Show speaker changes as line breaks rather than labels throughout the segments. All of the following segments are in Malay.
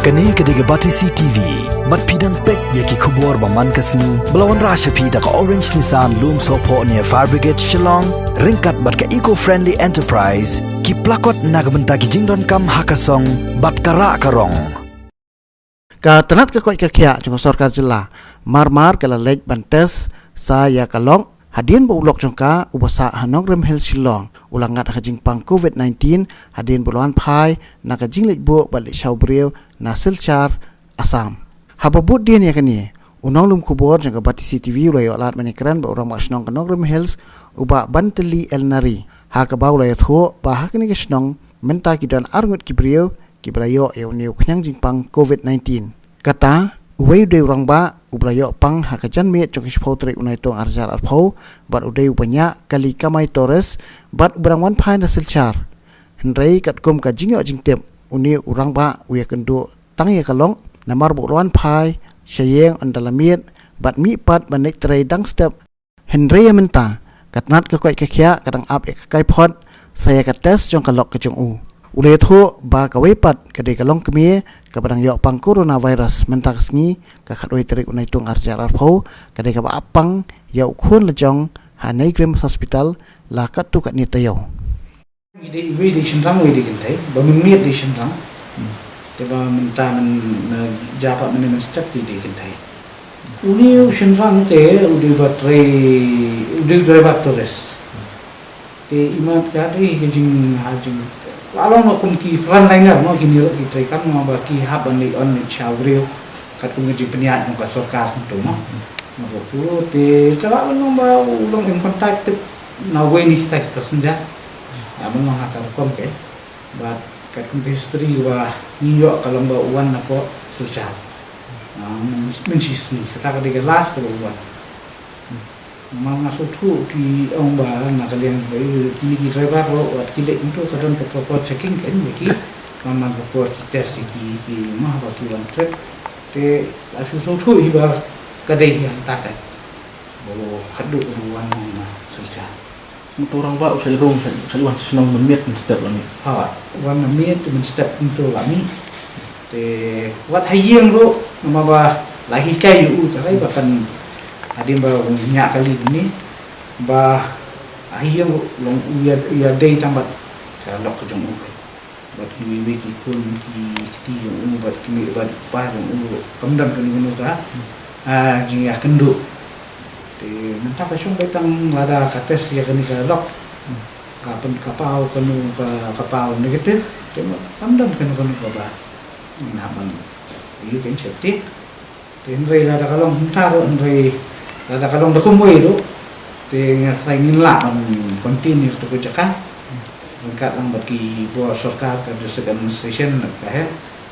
Kani kediga bati CTV, mat pidang pek yaki kubur baman kasni, belawan rasha pida ka Orange Nissan Loom Sopo near Fire Brigade Shillong, ringkat bat ka eco-friendly enterprise, ki plakot nagbenta ki jingdon kam hakasong, bat kara karong.
Ka tanat ka koi ka kya jong sarkar jilla, mar kala lej bantes sa ya kalong, hadin ba ulok jong ka ubasa hanong remhel Shillong, ulangat hajing pang COVID-19, hadin buluan pai, nakajing lej bu balik syaubriw, na Silchar, Assam. Hababut dia ni kani, unang lum kubur jang bati CTV rayo alat manikran ba orang masnong kanong rem hills uba banteli el nari. Ha ka baw rayo tho ba ha kani kasnong menta kidan arngut kibriyo kibrayo euniu kanyang jingpang COVID-19. Kata uway de orang ba ubrayo pang ha kajan me chok ispotre unai tong arjar arpau bat udai ubanya kali kamai Torres bat ubrang wan pai na Silchar. Hendrai kat kum ka jingyo jingtep uni urang ba uya kendu tangi kalong namar buluan pai syayeng andalamiet bat mi pat banik tray dang step Henry menta katnat ka koi kakya kadang ap ek kai phot saya ka test jong kalok ke jong u ule tho ba ka wei pat ka de kalong kemie ka badang yok pang coronavirus menta kasngi ka khatoi trik unai tung arjar arpho ka de ka ba apang yau khun lejong hanai grim hospital la ka tu ka ni tayo
Ide di senrang ide kentai, berminit di senrang. Tiba mentah jabat menemen step di kentai. Uni senrang te udah buat Torres. Te imat kali kejing hajing. Kalau nak kumki frontliner, mau kini kita kan mau bagi hab on chawreu, kat kumki penyiar yang pasokar tu mau. Mau puluh te kalau mau ulang in contact na way ni kita passenger. Amun mengatakan kom ke, buat kat history wah New York kalau bawa uan apa Silchar, mencisni kata ketiga last kalau uan, mau masuk tu di orang bah nak kalian kini kita driver buat kilik itu kadang ke proper checking kan bagi, memang proper test di mah bagi uan trip, te asal tu iba kadai yang takat, bawa kaduk uan mana Silchar.
Orang ba usai rong sai wan senang menmiet step lami.
Ha, wan menmiet men step untuk kami. Te wat hayeng ro nama ba lahi kai u carai bahkan adim ba nyak kali ini ba hayeng long ya day tambat kalau ke jong u. Bat ki wi ki kun ki u bat ki bat pa jong u kamdam kan ngono ka. Jing ya kendo. Mentah kasih betang lada kates ya kini kalok kapan kapau kanu kapau negatif cuma pandang kanu kaba naman itu kan cerita Henry lada kalong taruh Henry lada kalong dah kumui itu dengan ingin lah continue tu kerjakan mengkat lang bagi buat sarkar kerja administration kahel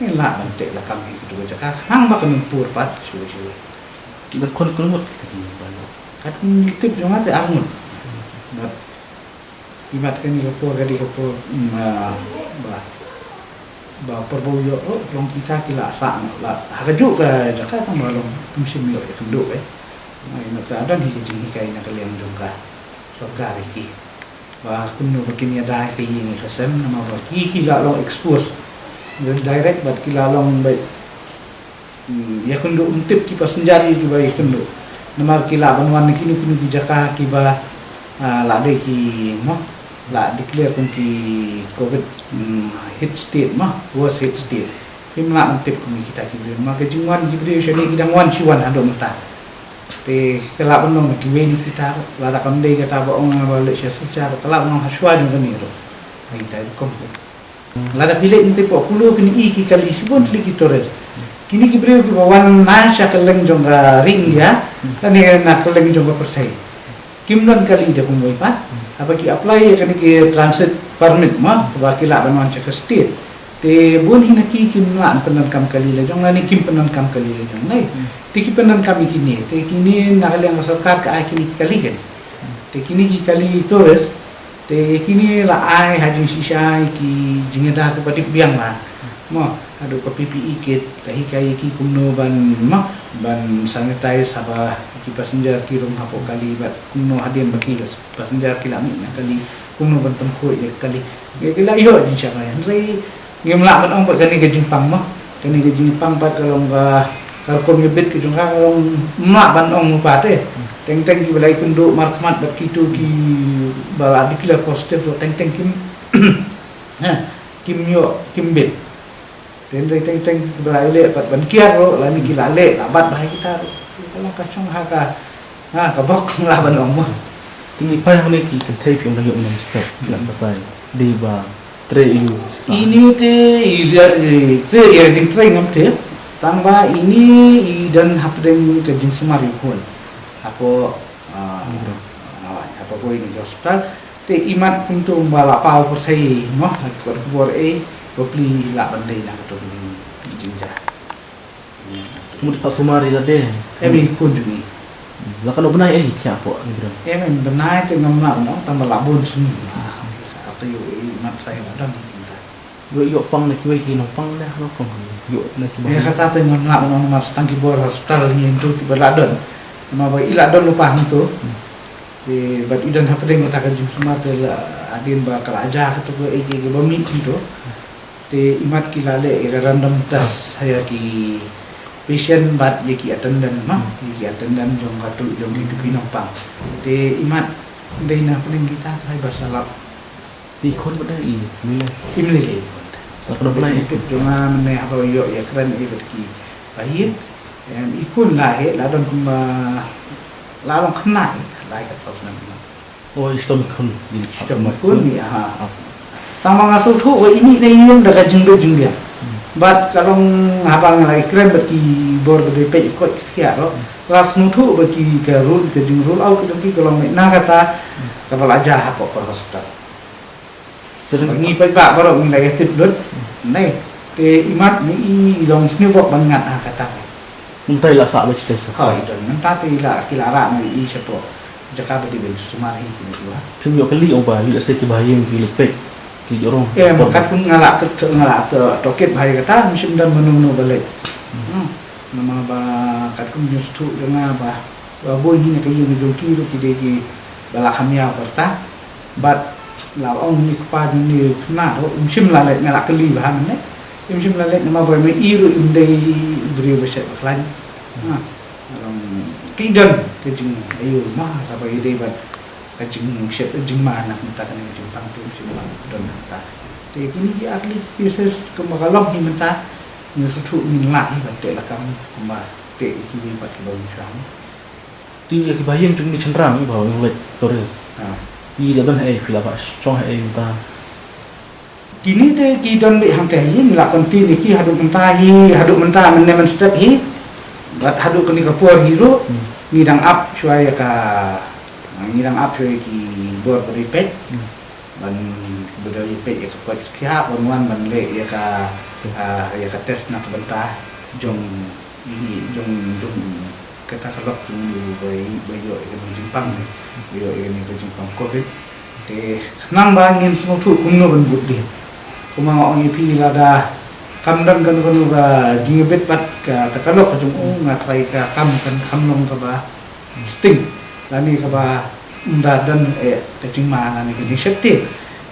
ingin lah bantek lah kami tu kerjakan hang makan pur pat suwe
Dan kon mut
kat tip jong ate armut bat imat kan ko gadi ko ba perbau yo long kita kila sa la haju ka jakarta malong musim yo kendo mai maka ada di kai na kalian jong ka sarkar iki ba kunno begini ada kai ni kasem nama ba kila long expose direct bat kila long baik ya kendo untip kipas senjari juga ya kendo namar kila banwan kini jaka kiba la de ki mo la declare kun ki covid hit state mah was hit state himla untip kun kita ki maka jingwan gibri shani kidang wan siwan ado mata te kala banong ki weni kita la da kam de kata ba ong ba le secara kala banong haswa jong kami ro ai dai kom la da bile untip ko kulo pin i ki kali sibon liki Torres kini kibriu ki bawan nasya keleng jong ring dia kan nak keleng jong percaya kimnon kali dia kumoi pat apa ki apply kan ki transit permit mah baki la banwan cek state te bun hina ki kimna penan kam kali le jong ni kim penan kam kali le jong nai te ki penan kami kini te kini nak yang sarkar ka kini kali kan te kini ki kali Torres te kini la ai haji sisai ki jingeda ke patik biang lah mo adu ko PPE kit lahi kai ki kumno ban sanitize saba ki passenger ki rum hapo kali bat kumno hadian baki passenger ki lami na kali kumno ban temko ya kali kila yo insya Allah Henry ngimla ban ong ba kani ke Jimpang mo kani ke Jepang pat kalau kom yebit ke jong kalau mak ban ong pat teng ki balai kendo markmat bat kitu ki bala dikla positif teng kim kim yo kim bit den teng balai le pat ban kiar ro la ni ki la le la bat bahai kita kalau ka chong ha ka bok la ban ong mo
Tinggi payah lagi kan tape yang lagi umum step nak batai di ba 3 EU.
Ini ya jing train ngam te tamba ini dan hapdeng ke jing sumari pun apa ko ini hospital te imat untuk bala pau persai no ko bor beli la bandai na to jing ja
Kemudian Pak Sumari tadi.
Emi pun ni
Lah kalau benar siapa ni bro?
em benar ke ngam na no tamba labun sini atau yo imat saya dan
Yuk pang nak kiwai kino pang dah lo pang. Yuk nak
ya
kiwai.
kata tu ngam na no mas tangki bor hospital ni itu ki beladon ma ba iladon lupa itu di bat idan hapdeng ta kan jing semar te adin ba kalaja ke ke bami itu di imat ki lale random test saya ki patient bat ye ki attendant mah ki attendant jong katu jong ki kinong pang di imat dei na paling kita hai basalap
Di kon benar ini. Bila.
imle
Lah kalau benar
ikut cuma mene apa yo ya keren ibet ki bahir ikun lah la don kuma la long khnai khlai ka sos nan
Oh istom kon.
sistem kun ni ha tama ngasul thu wa ini nei yang daga jingdo jingdia bat kalau habang lai keren bati bor bade pe ikut khia ro kelas nutu bagi ke rule ke jing rule out ke kalau na kata kapal aja apa ko hospital ni pa ba baro ni lai tip dot nei te imat ni dong sni bok bangat kata
Muntai lah sak baca tes.
ha idon nanta te la kilara ni i sepo jaka badi ben sumari ni dua
Film yo kali obah bila saya bahaya bila pek. Ki jorong.
makat pun ngalak toket bahaya kata musim dan menunggu balik nama ba kat kum justu dengan ba boy ni ke yang jongki ru ki de ki bala khamya kerta bat la ong ni pa ni kena ro musim la le ngalak keli ba ne musim la le nama ba me iru imdei beri beset baklan kidan ke jing ayo ma ka ba ide bat ka jing syet jing ma nak minta kan jing pang tu musim ma don ta te kini ki atli fises kemakalok ni minta ni sutu min la hi bat te la kam ma te ki bi pat ki ba chang
Di ya bahaya chung ni cenderang bahawa yang lek Torres. Di jatan bila pak chong ta.
kini te ki don bi hang te hi ni la kon ti ni ki hadu menta men men step hi bat hadu kini kapur hiro ni dang up chuai ki bor bari pet ban budaya pet ya ka kya wan ban le ya ka tes nak benta jong ini jong kata kalok jong bayo Jepang bayo ini ke Jepang covid te nang bangin semua tu kuno ban buddi kuma ngong ipi lada kamdan kan kono ga jingibet pat ka takalok jong ngatrai ka kamnong ka ba sting lani ka ba dan kecing mana ni kecing septik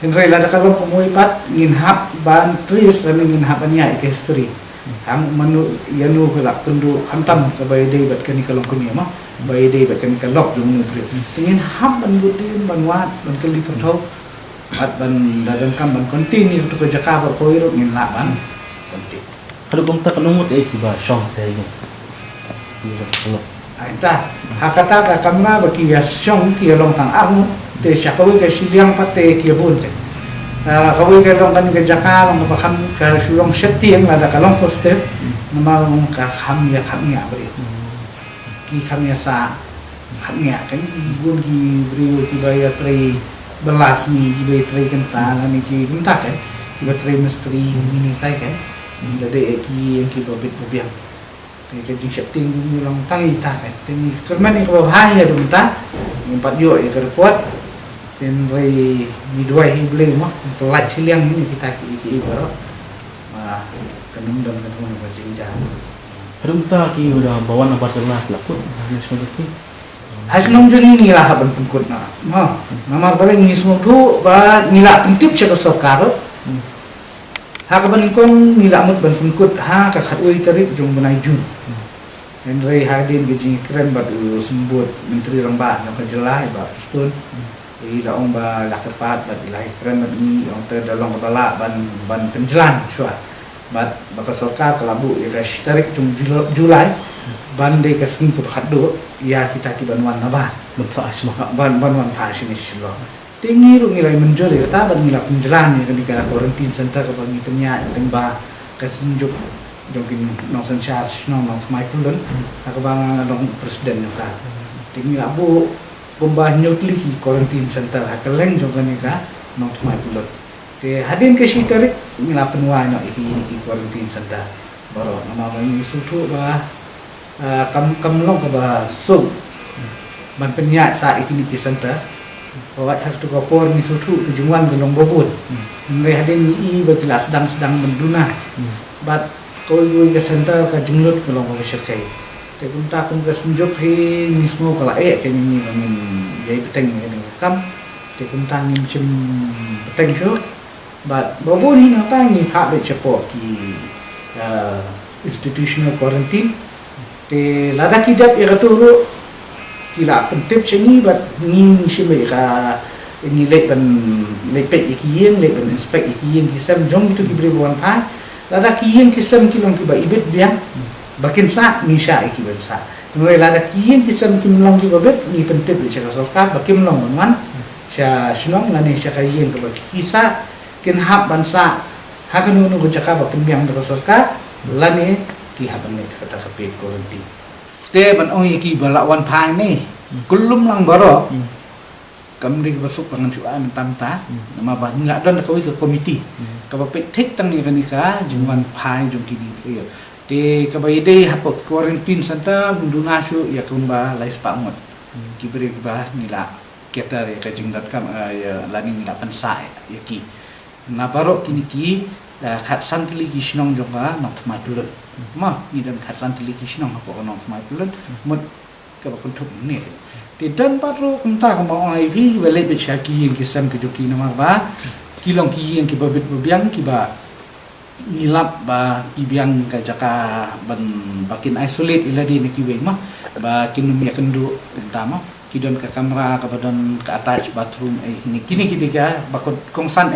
Henry lada kalau pemui pat ngin hap ban tris dan ngin hap anya ke history ang manu yanu kelak kendu khantam ke bay day bat kani kalong kuni mah bay day bat kani kalok jung pri ngin hap ban budin ban wat ban kali pertau at ban dadan kam ban continue to jaka ko iro ngin la ban konti
Kalau kong tak nunggut ki ba chong saya ni. Kalau
aita hakata ka kamera baki ya syong ki long tang armu te syakawi ka siliang pate ki bunte kawi ka long kan ka jaka long ka kham ka sulong setiang la da ka long first step nama long ka kham ya bri ki kham ya sa kham ya kan bun ki bri ki baya tri belas ni ki baya tri kan ta ni ki minta kan ki baya tri misteri ini tai kan la de ki yang ki bobit bobiang cái chính sách tiền như lòng tăng ta cái tiền cái mấy này có hai nhà đồng ta mình bắt dội cái report tiền rồi đi đuổi hi beli mah lại sih yang ini kita ki baru mà cái nung đồng cái thùng cái chính giá
Ada kita ki udah bawa nomor jelas lah pun. Nasional ki.
asnong jeni ni lah ban pengkut na nama balik ni semua tu ba ni lah pentip cakap sokar Hakaban kong nilamot ban pungkut ha kakatui tarik jong benai Jun. Henry Hardin gejing keren bat sembut menteri rembak yang kejelai bat pustun. Ila ong ba lakepat bat ilahi keren bat ni ong ter dalong kepala ban penjelan syua. Bat baka sorkar kelabu ya kas tarik jong Julai bande kasing ko khaddo ya kita ki ban wan naba.
Mentah semua.
Ban wan ta sini silo. Tingiru ngilai menjori ta ban ngila penjelan ya ketika quarantine center ka bangi penya tengba kasinjuk jong kini nong sensyar nong semai pulun aku bang nong presiden juga tinggi abu bombah nyukli quarantine center hakeleng jong kini ka nong semai pulun te hadin ke sitarik mila penua no iki quarantine center baru nama bang sutu bah kam nong ka bah sung ban penyak sa iki center Pawat hak tu kapor ni sutu kejumuan gelong bobot. Ngai hadin ni bagila sedang menduna. Bat kau ke center ka jenglut kelong ko syirkai. Te punta kum ke senjok hi ni semua kala ke ni bangin yai peteng ni kam. Te punta ni macam peteng syo. Bat bobo ni napa ni tak be cepo ki institutional quarantine. Te lada kidap ya katuru kila pentip sini bat ni sini ka ni lepan lepek ikieng lepan inspect ikieng kisam jong itu kibri buan pa lada kieng kisam kilong kiba ibet biang bakin sa ni sya ikiban sa mulai lada kieng kisam kimlong kiba bet ni pentip di sya sorkar bakim long man sya sinong ngani sya kieng kiba kisa kin hab bansa hakanu nu jaka bakin biang de sorkar lani ki haban ni kata kapit quarantine te ban ong iki balawan phai ni kulum lang baro kamri basuk pangan suan tamta nama ba ngila don ka ke komiti ka ba thik tang ni kanika jingwan phai jong kini te ka ba ide hapok quarantine santa munduna su ya kumba lais pangot kibri ba ngila ketar ya ka jingdat kam ya lani ngila pansa ya ki na baro kini ki khat santili ki sinong jonga nok madulun ma ni dan khat santili ki sinong apa nok madulun mut ka ba kuntuk ni ti dan patro kunta ka ma ai bi wele be shaki yang kisam ke joki na ba kilong ki yang ki babit biang ki ba nilap ba ki biang ka jaka ban bakin isolate ila di ki we ma ba kinum ya kendu utama ki don ka kamera ka badan ka attach bathroom ini kini ka bakot kongsan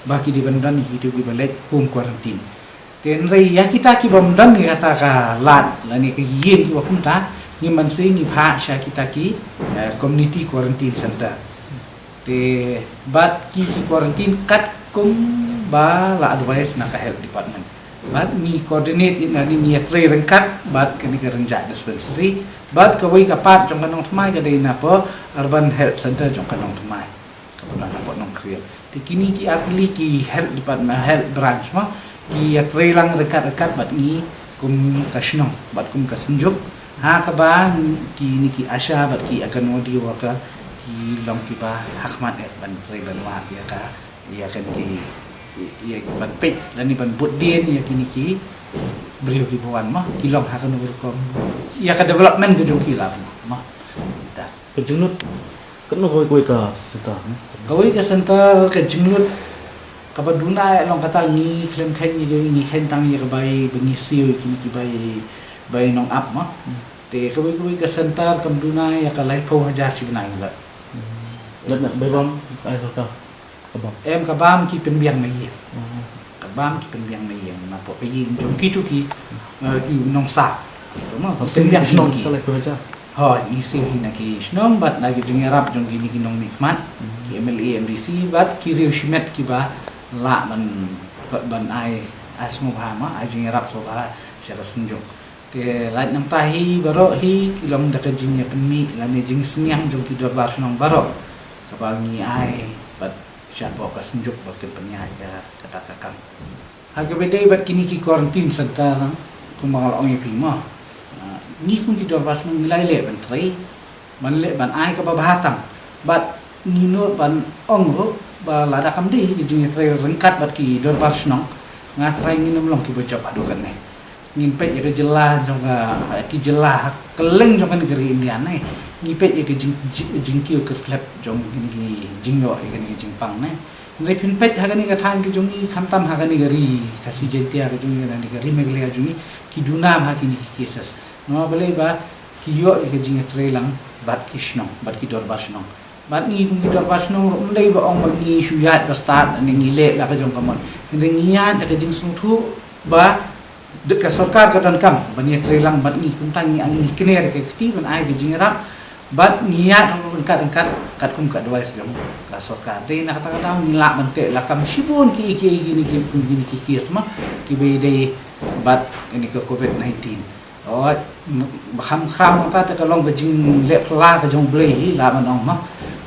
baki di bandan hidup di balik home quarantine. Dan ya kita ki bandan ni kata ka lat lani ke yen ki wakunta ni manse ni pha sha kita ki community quarantine center. Te bat ki quarantine kat kum ba la advice na ka health department. Bat ni coordinate in ni tre rengkat bat ke ni renjak dispensary bat ka wei ka pat jong kanong thmai ka dei na po urban health center jong kanong thmai. Kapunan na po nong kriya. Kini ki atli ki health department health branch ma ki atrelang rekat-rekat bat ni kum kasnong bat kum kasenjuk ha ka ba ki ni ki asha bat ki akan odi worker ki long ki ba hakmat ban trelan wa ya kan ki ya ban pek dan ni ban budin ya kini ki brio ki bawan ma ki long ha kan worker ya ka development gedung ki lah ma kita
Kejunut kena koi ka sita.
Kawai ke center ke jenglut kabaduna long kata ni klem khen ni khen tang ye bai bengisiu kini ki bai nong up ma te kawai ke center kamduna ya kalai po hajar si benai la
Dan nak bebam ai saka. Kabam.
em kabam ki penbiang mai ye kabam ki penbiang mai ye na po pe yin jong ki tu ki nong sa ma penbiang nong ki
Kalau kau aja.
Hoi, ni si hina ki snom bat lagi jengarap jong gini ki nong nikmat ki MLA MDC bat ki riu shimet ki ba la ban ai asmo ba ma ai jengarap so ba sia senjong te lait nang tahi baro hi kilom da ka jingnya penmi lani jing senyang jong ki do bar nong baro ka bangi ai bat sia po ka senjuk ba ke penya ya kata kakang ha ke bede bat kini ki quarantine center kumangal ong pi ma ni kun kita pas nilai le ban trai ban le ban ai ka ba hatang bat ni no ban ong ro ba la da kam di jing trai rengkat bat ki dor par snong nga trai nginum long ki bocop adu kan ne ngin pe ya jelah jong ki jelah keleng jong kan geri indian ne ni pe ya jing ki ke klep jong gini ki jing yo ya ni jing pang ne Nrai pinpet hagani ka thang ki jungi khantam hagani gari kasi jentia ka jungi nani gari megle jungi ki dunam hakini ki cases no bale ba ki yo ka jinga trelang bat kisno bat ki dor basno bat ni kum ki dor basno ndai ba ong bangi shuyat ba start ni ngile la ka jong kamon ndai ngian ta ka jing sungthu ba de ka sarkar ka dan kam bani trelang bat ni kum tangi ang ni kiner ka kti ban ai ka jinga rap bat niat angkat kum kat dua sedang ka sarkar dei nak kata-kata nilak bentek la kam sibun ki gini semua ki be dei bat ini ke covid-19 oh kham khram ta ta long bejing lep la ka jong blei la manong ma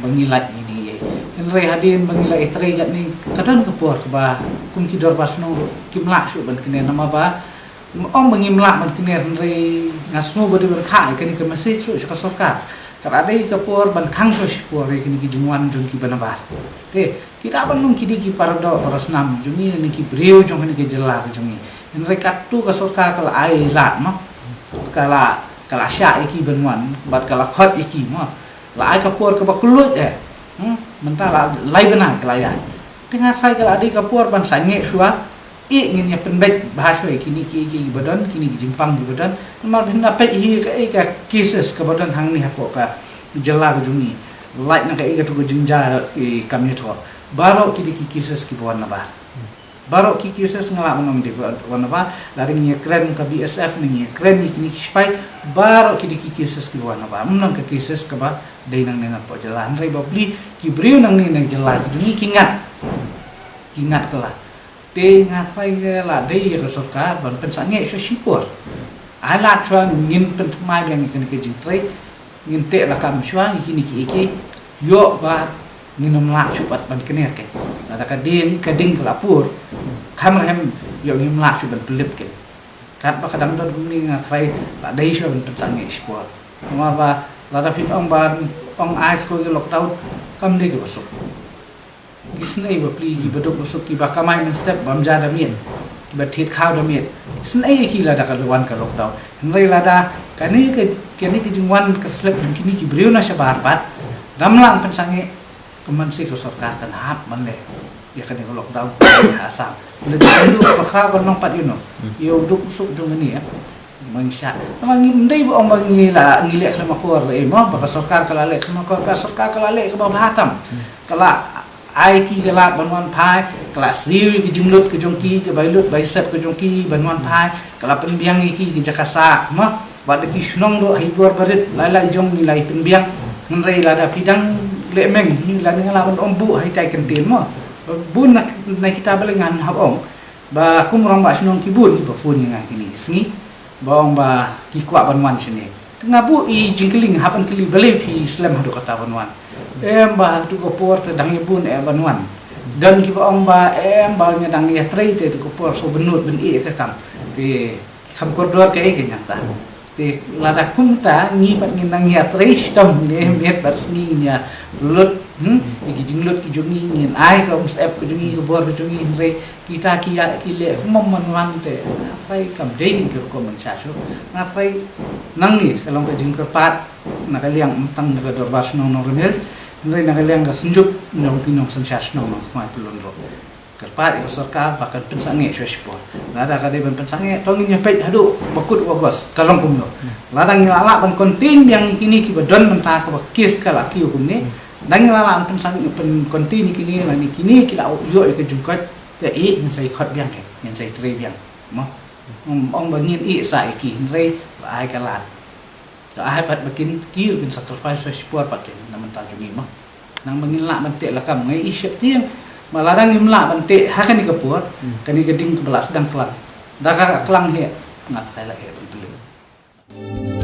bangilat ini ye enre hadin bangilat etre kat ni kadang ke por ba kum ki dor basno kimlak syu ban kene nama ba ong bangimlak ban kene enre ngasno bodi ban phai kani ke masih syu ka sarkar kadai kapur ban khang so sipur kini ki jungwan jung ki banabar de kita ban nung kidi ki pardo parasnam jungi ni ki breu jung ni ki jela jungi en rekat tu ka sarkar kala ai la ma kala sya iki banwan bat kala khot iki ma la ai kapur ka baklut mentala lai bana kala ya tengah sai kala adi kapur ban sange suwa ngin ya penbet bahasa kini ki badan kini ki jimpang di badan mal benda pet ka cases ka badan hang ni hapo ka jela ka jungi light na ka tu jinja kami to baro ki cases ki buan na ba baro ki cases ngala monong di buan na ba lari ni kren ka BSF ni kren ni kini spy baro ki cases ki buan na ba monong ka cases ka ba dai nang nang po jela andre bobli ki breu nang ni nang jela ka jungi kingat kala de ngasai la de ka sarkar ban pensange so sipur ala chuan ngin pen mai yang ikan ke jing tre ngin te la kam chuan kini ki yo ba nginom la chupat ban kener ke ada ka ding kelapur kamrem yo ngim la chuban pelip ke kat ba kadang don ni ngasai la de so ban pensange sipur ma ba la da pin ong ais ko lockdown kam de ke basuk isnai ba pli ki badok masuk ki ba kamai men step bam ja da mien ki ba thit khaw da mien isnai ki la da ka wan ka lockdown ngai la da kani ke jungwan ka slep jung kini ki breu na sabar pat ramlang pen sange keman se ko sarkar kan hap man le ya kan ko lockdown asam le du ko khaw ko nong pat yo duk suk jung ni ya mangsha mang ndai ba ong ngila ngilek sama ko re mo ba ka sarkar kala le ka sarkar kala le ka ba hatam kala ai ki galat banwan phai kala siu ki jumlut ke jongki ke bailut baisep ke jongki banwan phai kala penbiang ki jakasa ma bad ki snong do hibur barit lala jong nilai penbiang nrei la da pidang le meng hi la ngala ban ombu hai tai kentin ma bun nak kita balengan hab ong ba kum rong ba snong ki bun ba fun ngang kini sngi ba ong ba ki kwa banwan sini tengah bu i jingkeling hapan kili bale pi slam hadu kata banwan ba tu ko por te dang ibun banwan dan ki ba ong ba ba nya dang ya trei te ko por so benut ben e ka kam te kam koridor ke ke nyata te lada kumta ngi pat ngi dang ya trei stom ne met bar sngi nya lut ki jinglut ki jongi ngin ai ka ep ko jongi ko bor ko jongi re kita ki ya ki le mom man te trei kam de ki ko man cha so na trei nang ni kalong ka jing kerpat na kaliang tang na dor bas no remel ngai na kaliang ka sunjuk nong kinong sensas no mai pulun ro kerpat ko sarkar bahkan pensange swespor lada ka de ban pensange tongin nya pet hadu bakut wagos kalong kumno lada ngilala ban kontin yang kini ki badon menta ka bakis kala ki hukum ni dang ngilala pensange pen kontin kini la ni kini kila yo ke jungkat ya i ngan sai khot biang ke ngan sai tre biang mo ong bangin i sai ki rei ba ai kalat so ai pat bakin ki bin sacrifice swespor pat ke naman ta jungi mo nang bangin la man te la kam ngai i syep tiang malarang imla bante hakan ikapur kani geding kebelas sedang kelang daka kelang he ngat kala he belum